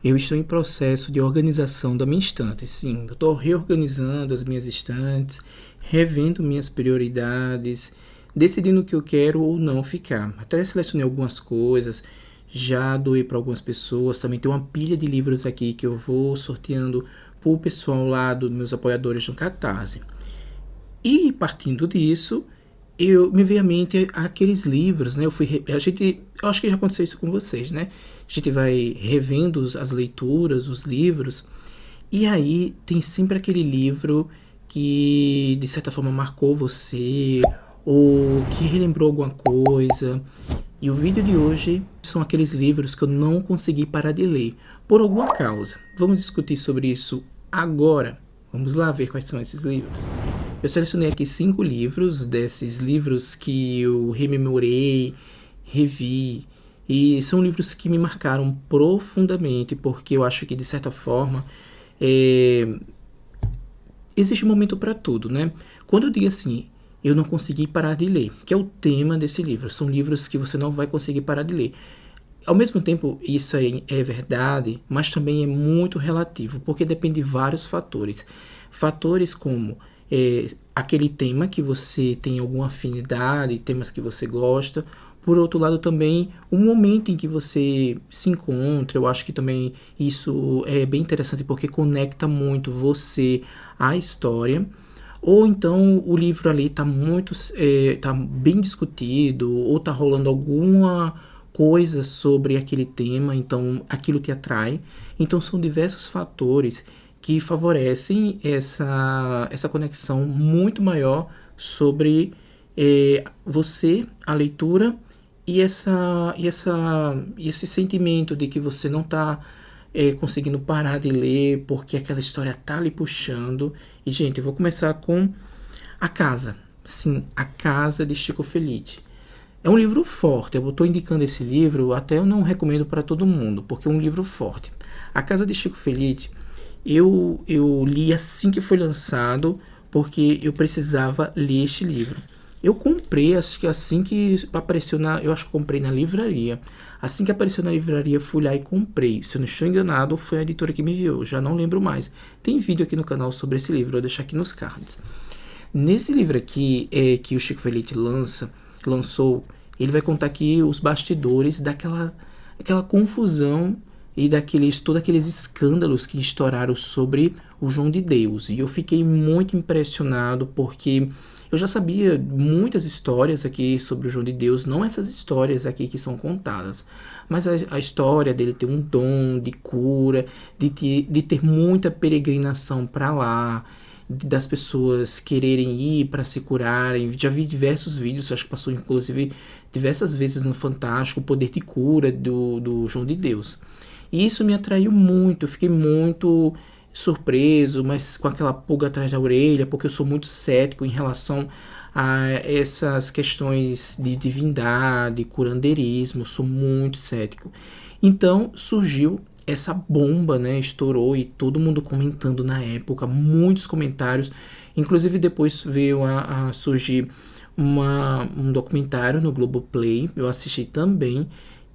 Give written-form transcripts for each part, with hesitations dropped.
Eu estou em processo de organização da minha estante. Sim, eu estou reorganizando as minhas estantes, revendo minhas prioridades, decidindo o que eu quero ou não ficar. Até selecionei algumas coisas, já doei para algumas pessoas. Também tem uma pilha de livros aqui que eu vou sorteando para o pessoal lá dos meus apoiadores no Catarse. E partindo disso, eu me veio à mente aqueles livros, né? Eu acho que já aconteceu isso com vocês, né? A gente vai revendo as leituras, os livros, e aí tem sempre aquele livro que de certa forma marcou você ou que relembrou alguma coisa. E o vídeo de hoje são aqueles livros que eu não consegui parar de ler por alguma causa. Vamos discutir sobre isso agora. Vamos lá ver quais são esses livros. Eu selecionei aqui 5 livros, desses livros que eu rememorei, revi, e são livros que me marcaram profundamente, porque eu acho que, de certa forma, existe um momento para tudo, né? Quando eu digo assim, eu não consegui parar de ler, que é o tema desse livro, são livros que você não vai conseguir parar de ler. Ao mesmo tempo, isso é verdade, mas também é muito relativo, porque depende de vários fatores. Fatores como aquele tema que você tem alguma afinidade, temas que você gosta. Por outro lado, também o momento em que você se encontra. Eu acho que também isso é bem interessante, porque conecta muito você à história. Ou então o livro ali está tá bem discutido, ou está rolando alguma coisa sobre aquele tema, então aquilo te atrai. Então são diversos fatores que favorecem essa conexão muito maior sobre você, a leitura, e esse sentimento de que você não está conseguindo parar de ler porque aquela história está lhe puxando. E, gente, eu vou começar com A Casa. Sim, A Casa de Chico Felitti. É um livro forte, eu estou indicando esse livro, até eu não recomendo para todo mundo, porque é um livro forte. A Casa de Chico Felitti, eu li assim que foi lançado, porque eu precisava ler este livro. Eu comprei, acho que assim que apareceu eu acho que comprei na livraria. Assim que apareceu na livraria, fui lá e comprei. Se eu não estou enganado, foi a editora que me enviou, já não lembro mais. Tem vídeo aqui no canal sobre esse livro, vou deixar aqui nos cards. Nesse livro aqui, que o Chico Felitti lançou, ele vai contar aqui os bastidores aquela confusão e todos aqueles escândalos que estouraram sobre o João de Deus. E eu fiquei muito impressionado, porque eu já sabia muitas histórias aqui sobre o João de Deus, não essas histórias aqui que são contadas, mas a história dele ter um dom de cura, de ter muita peregrinação para lá, das pessoas quererem ir para se curarem. Já vi diversos vídeos, acho que passou inclusive diversas vezes no Fantástico, o poder de cura do João de Deus. E isso me atraiu muito, eu fiquei muito surpreso, mas com aquela pulga atrás da orelha, porque eu sou muito cético em relação a essas questões de divindade, curandeirismo, eu sou muito cético. Então surgiu essa bomba, né, estourou, e todo mundo comentando na época, muitos comentários, inclusive depois veio a surgir um documentário no Globoplay, eu assisti também,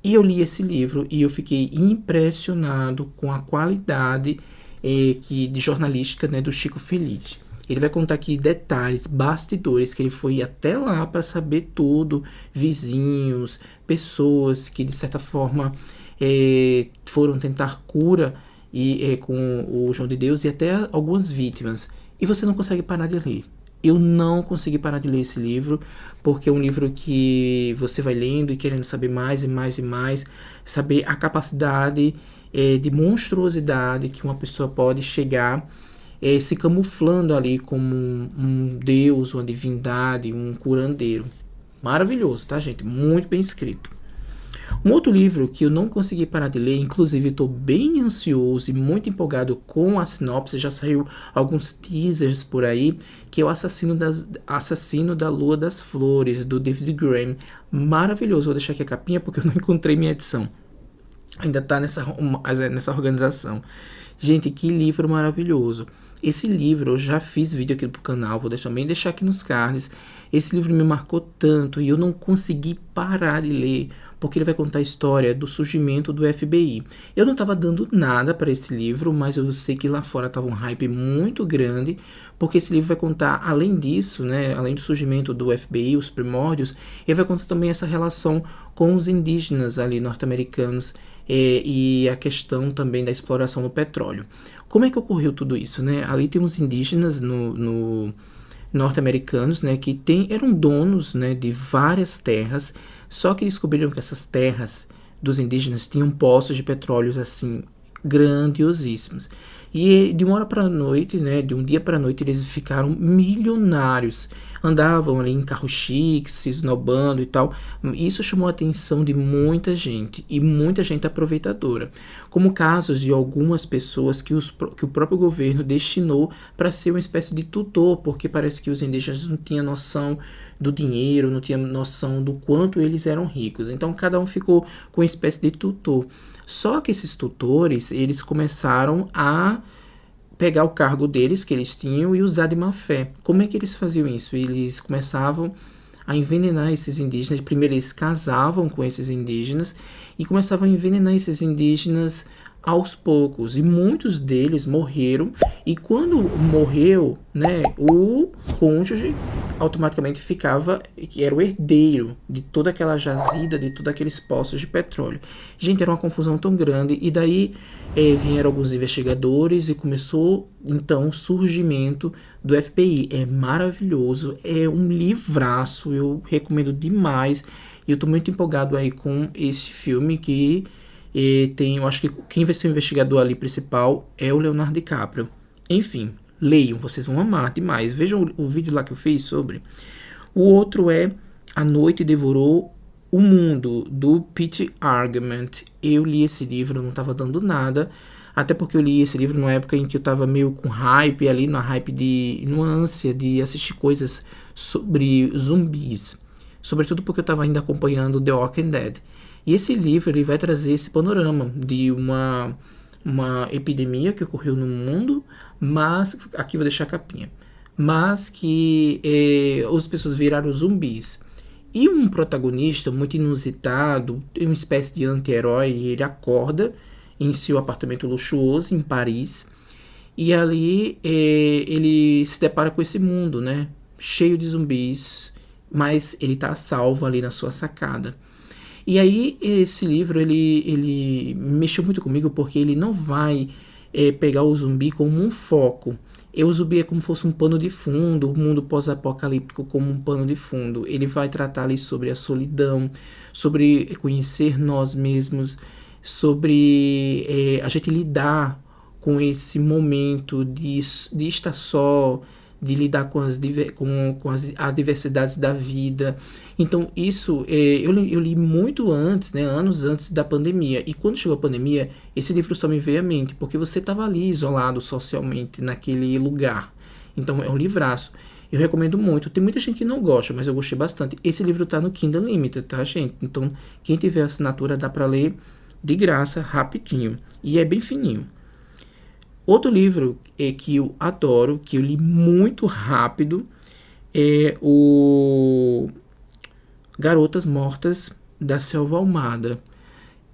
e eu li esse livro e eu fiquei impressionado com a qualidade de jornalística, né, do Chico Felitti. Ele vai contar aqui detalhes, bastidores, que ele foi até lá para saber tudo, vizinhos, pessoas que de certa forma foram tentar cura com o João de Deus, e até algumas vítimas. E você não consegue parar de ler. Eu não consegui parar de ler esse livro, porque é um livro que você vai lendo e querendo saber mais e mais e mais, saber a capacidade de monstruosidade que uma pessoa pode chegar se camuflando ali como um deus, uma divindade, um curandeiro. Maravilhoso, tá, gente? Muito bem escrito. Um outro livro que eu não consegui parar de ler, inclusive estou bem ansioso e muito empolgado com a sinopse, já saiu alguns teasers por aí, que é o Assassino da Lua das Flores, do David Graham. Maravilhoso, vou deixar aqui a capinha porque eu não encontrei minha edição. Ainda está nessa organização. Gente, que livro maravilhoso. Esse livro, eu já fiz vídeo aqui pro canal, vou também deixar aqui nos cards. Esse livro me marcou tanto e eu não consegui parar de ler, porque ele vai contar a história do surgimento do FBI. Eu não estava dando nada para esse livro, mas eu sei que lá fora estava um hype muito grande, porque esse livro vai contar, além disso, né, além do surgimento do FBI, os primórdios, ele vai contar também essa relação com os indígenas ali norte-americanos e a questão também da exploração do petróleo. Como é que ocorreu tudo isso, né? Ali tem uns indígenas no norte-americanos, né, que eram donos, né, de várias terras, só que descobriram que essas terras dos indígenas tinham poços de petróleos assim grandiosíssimos. E de uma hora para a noite, né, de um dia para a noite, eles ficaram milionários. Andavam ali em carros chiques, se esnobando e tal. Isso chamou a atenção de muita gente, e muita gente aproveitadora. Como casos de algumas pessoas que o próprio governo destinou para ser uma espécie de tutor, porque parece que os indígenas não tinham noção do dinheiro, não tinham noção do quanto eles eram ricos. Então cada um ficou com uma espécie de tutor. Só que esses tutores, eles começaram a pegar o cargo deles, que eles tinham, e usar de má fé. Como é que eles faziam isso? Eles começavam a envenenar esses indígenas. Primeiro eles casavam com esses indígenas e começavam a envenenar esses indígenas aos poucos, e muitos deles morreram, e quando morreu, né, o cônjuge automaticamente ficava, que era o herdeiro de toda aquela jazida, de todos aqueles poços de petróleo. Gente, era uma confusão tão grande, e daí vieram alguns investigadores e começou então o surgimento do FBI. É maravilhoso, é um livraço, eu recomendo demais, e eu tô muito empolgado aí com esse filme que eu acho que quem vai ser o investigador ali principal é o Leonardo DiCaprio. Enfim, leiam, vocês vão amar demais. Vejam o vídeo lá que eu fiz sobre. O outro é A Noite Devorou o Mundo, do Pete Argument. Eu li esse livro, não estava dando nada, até porque eu li esse livro numa época em que eu estava meio com hype, ali na hype numa ânsia de assistir coisas sobre zumbis. Sobretudo porque eu estava ainda acompanhando The Walking Dead. E esse livro ele vai trazer esse panorama de uma epidemia que ocorreu no mundo, mas, aqui vou deixar a capinha, mas que as pessoas viraram zumbis. E um protagonista muito inusitado, uma espécie de anti-herói, ele acorda em seu apartamento luxuoso em Paris, e ali ele se depara com esse mundo, né, cheio de zumbis, mas ele está salvo ali na sua sacada. E aí esse livro ele mexeu muito comigo, porque ele não vai pegar o zumbi como um foco. O zumbi é como se fosse um pano de fundo, o mundo pós-apocalíptico como um pano de fundo. Ele vai tratar ali sobre a solidão, sobre conhecer nós mesmos, sobre a gente lidar com esse momento de estar só, de lidar com as adversidades da vida. Então isso eu li muito antes, né, anos antes da pandemia, e quando chegou a pandemia esse livro só me veio à mente, porque você estava ali isolado socialmente naquele lugar. Então é um livraço, eu recomendo muito. Tem muita gente que não gosta, mas eu gostei bastante. Esse livro tá no Kindle Unlimited, tá, gente? Então quem tiver assinatura dá para ler de graça, rapidinho, e é bem fininho. Outro livro que eu adoro, que eu li muito rápido, é o Garotas Mortas da Selva Almada.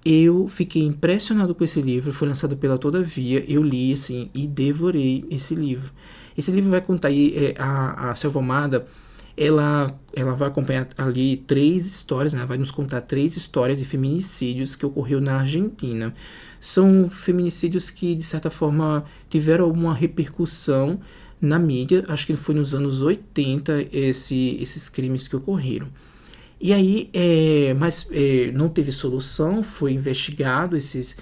Eu fiquei impressionado com esse livro, foi lançado pela Todavia, eu li assim e devorei esse livro. Esse livro vai contar aí, a Selva Almada, ela vai acompanhar ali 3 histórias, né? Vai nos contar 3 histórias de feminicídios que ocorreu na Argentina. São feminicídios que, de certa forma, tiveram alguma repercussão na mídia. Acho que foi nos anos 80 esses crimes que ocorreram. E aí, mas não teve solução, foi investigado esses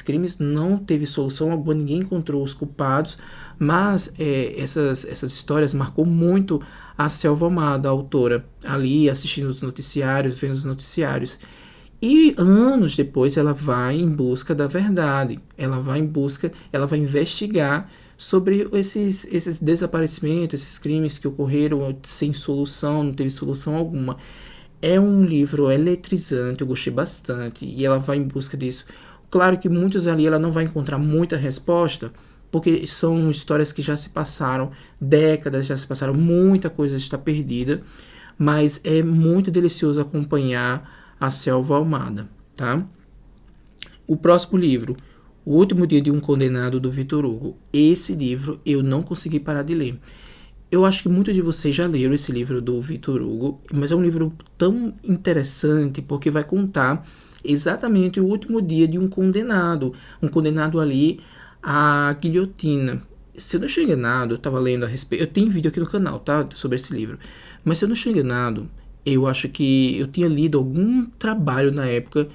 crimes, não teve solução alguma, ninguém encontrou os culpados, mas essas histórias marcou muito a Selva Almada, a autora, ali assistindo os noticiários, vendo os noticiários. E anos depois ela vai em busca da verdade, ela vai investigar sobre esses desaparecimentos, esses crimes que ocorreram sem solução, não teve solução alguma. É um livro eletrizante, eu gostei bastante, e ela vai em busca disso. Claro que muitos ali ela não vai encontrar muita resposta, porque são histórias que já se passaram, décadas já se passaram, muita coisa está perdida, mas é muito delicioso acompanhar A Selva Almada, tá? O próximo livro, O Último Dia de um Condenado, do Victor Hugo. Esse livro eu não consegui parar de ler. Eu acho que muitos de vocês já leram esse livro do Victor Hugo, mas é um livro tão interessante porque vai contar exatamente o último dia de um condenado ali à guilhotina. Se eu não estou enganado, eu estava lendo a respeito, eu tenho vídeo aqui no canal, tá, sobre esse livro, mas se eu não estou enganado, eu acho que eu tinha lido algum trabalho na época,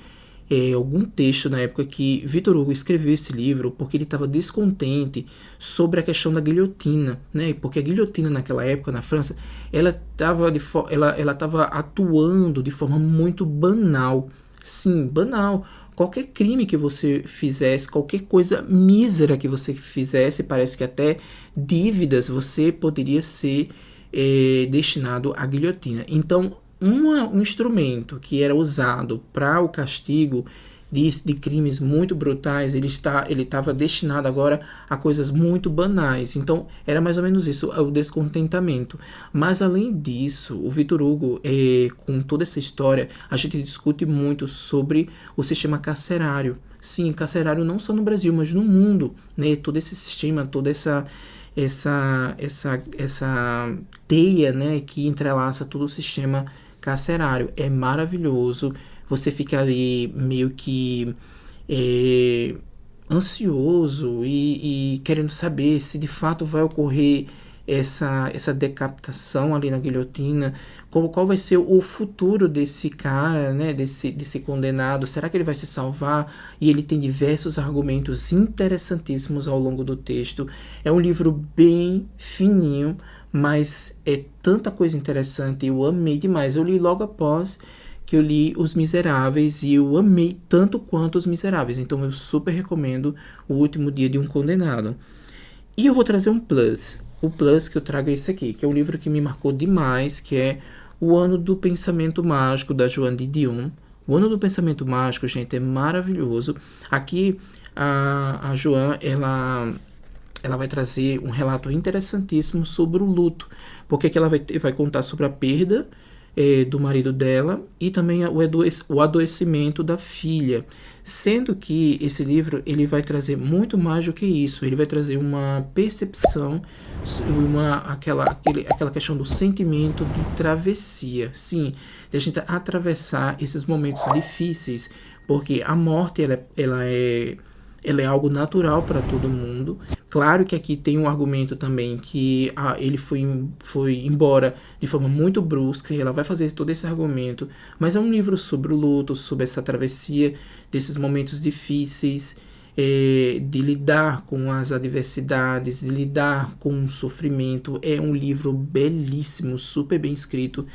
algum texto na época que Victor Hugo escreveu esse livro porque ele estava descontente sobre a questão da guilhotina, né? Porque a guilhotina naquela época na França, ela estava atuando de forma muito banal. Sim, banal. Qualquer crime que você fizesse, qualquer coisa mísera que você fizesse, parece que até dívidas, você poderia ser destinado à guilhotina. Então, um instrumento que era usado para o castigo de crimes muito brutais, ele estava destinado agora a coisas muito banais. Então, era mais ou menos isso, o descontentamento. Mas, além disso, o Victor Hugo, com toda essa história, a gente discute muito sobre o sistema carcerário. Sim, carcerário não só no Brasil, mas no mundo, né? Todo esse sistema, toda essa teia, né, que entrelaça todo o sistema carcerário. É maravilhoso. Você fica ali meio que ansioso e querendo saber se de fato vai ocorrer essa decapitação ali na guilhotina, qual vai ser o futuro desse cara, né, desse condenado. Será que ele vai se salvar? E ele tem diversos argumentos interessantíssimos ao longo do texto. É um livro bem fininho, mas é tanta coisa interessante, eu amei demais. Eu li logo após que eu li Os Miseráveis e eu amei tanto quanto Os Miseráveis, então eu super recomendo O Último Dia de um Condenado. E eu vou trazer um plus. O plus que eu trago é esse aqui, que é um livro que me marcou demais, que é O Ano do Pensamento Mágico, da Joan Didion. O Ano do Pensamento Mágico, gente, é maravilhoso. Aqui a Joan, ela vai trazer um relato interessantíssimo sobre o luto, porque aqui ela vai contar sobre a perda do marido dela e também o adoecimento da filha, sendo que esse livro ele vai trazer muito mais do que isso. Ele vai trazer uma percepção, aquela questão do sentimento de travessia, sim, de a gente atravessar esses momentos difíceis, porque a morte ela é algo natural para todo mundo. Claro que aqui tem um argumento também que ele foi embora de forma muito brusca e ela vai fazer todo esse argumento, mas é um livro sobre o luto, sobre essa travessia desses momentos difíceis, de lidar com as adversidades, de lidar com o sofrimento. É um livro belíssimo, super bem escrito.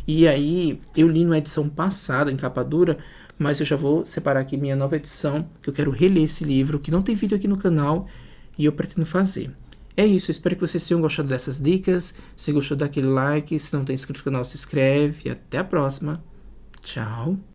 E aí eu li numa edição passada, em capa dura, mas eu já vou separar aqui minha nova edição, que eu quero reler esse livro, que não tem vídeo aqui no canal, e eu pretendo fazer. É isso, eu espero que vocês tenham gostado dessas dicas. Se gostou, dá aquele like, se não está inscrito no canal, se inscreve, e até a próxima. Tchau!